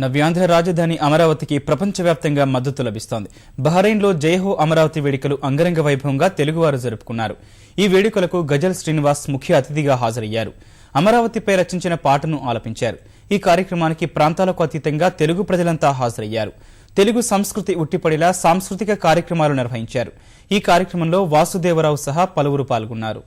నవ్యాంధ్ర రాజధాని అమరావతికి ప్రపంచవ్యాప్తంగా మద్దతు లభిస్తోంది. బహ్రెయిన్లో జయహో అమరావతి వేడుకలు అంగరంగ వైభవంగా తెలుగువారు జరుపుకున్నారు. ఈ వేడుకలకు గజల్ శ్రీనివాస్ ముఖ్య అతిథిగా హాజరయ్యారు. అమరావతిపై రచించిన పాటను ఆలపించారు. ఈ కార్యక్రమానికి ప్రాంతాలకు అతీతంగా తెలుగు ప్రజలంతా హాజరయ్యారు. తెలుగు సంస్కృతి ఉట్టిపడేలా సాంస్కృతిక కార్యక్రమాలు నిర్వహించారు. ఈ కార్యక్రమంలో వాసుదేవరావు సహా పలువురు పాల్గొన్నారు.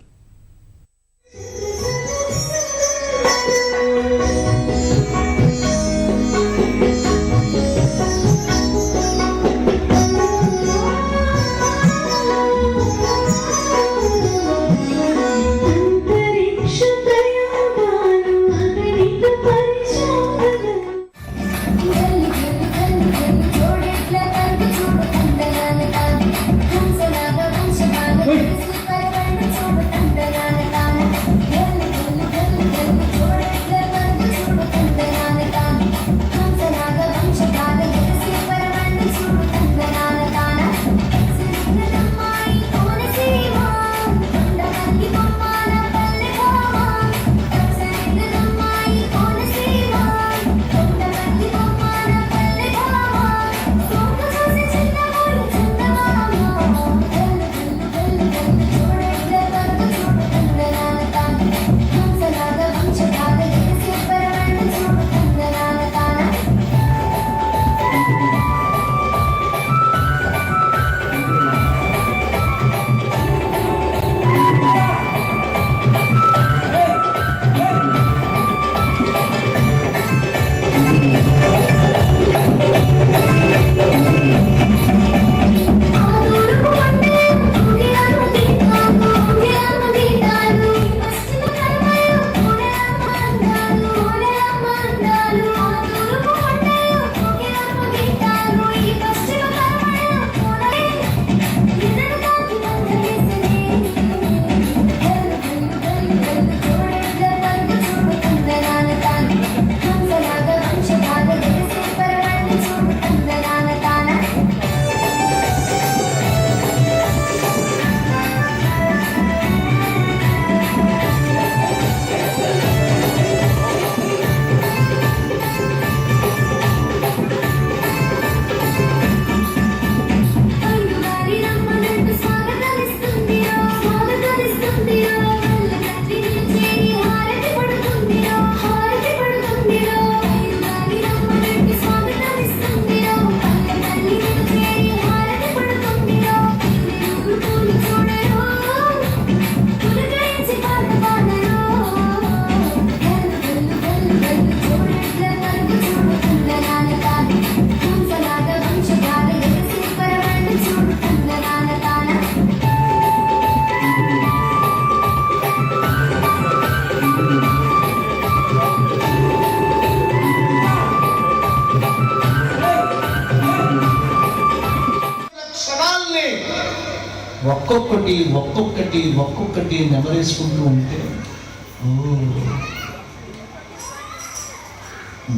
ఒక్కొక్కటి నెమరేసుకుంటూ ఉంటే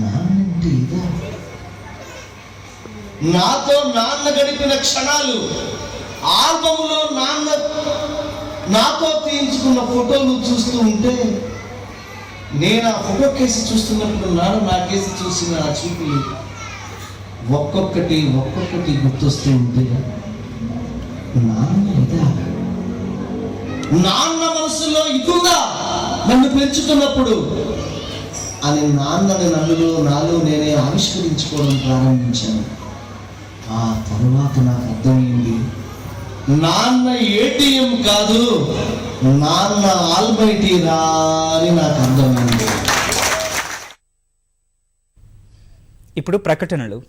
నాన్నంటే ఇదా, నాతో నాన్న గడిపిన క్షణాలు, ఆల్బమ్లో నాన్న నాతో తీయించుకున్న ఫోటోలు చూస్తూ ఉంటే నేను ఆ ఫోటో కేసి చూస్తున్నప్పుడు నాన్న నా కేసి చూసిన ఆ చూపులు ఒక్కొక్కటి గుర్తొస్తూ ఉంటే నాన్న ఇదా, నాన్న మనసులో ఇదుందా నన్ను పెంచుతున్నప్పుడు అని నాన్నని నాలో నేనే ఆవిష్కరించుకోవడం ప్రారంభించాను. ఆ తరువాత నాకు అర్థమైంది, నాన్న ఏటీఎం కాదు, నాన్న ఆల్మైటీ రా అని నాకు అర్థమైంది. ఇప్పుడు ప్రకటనలు.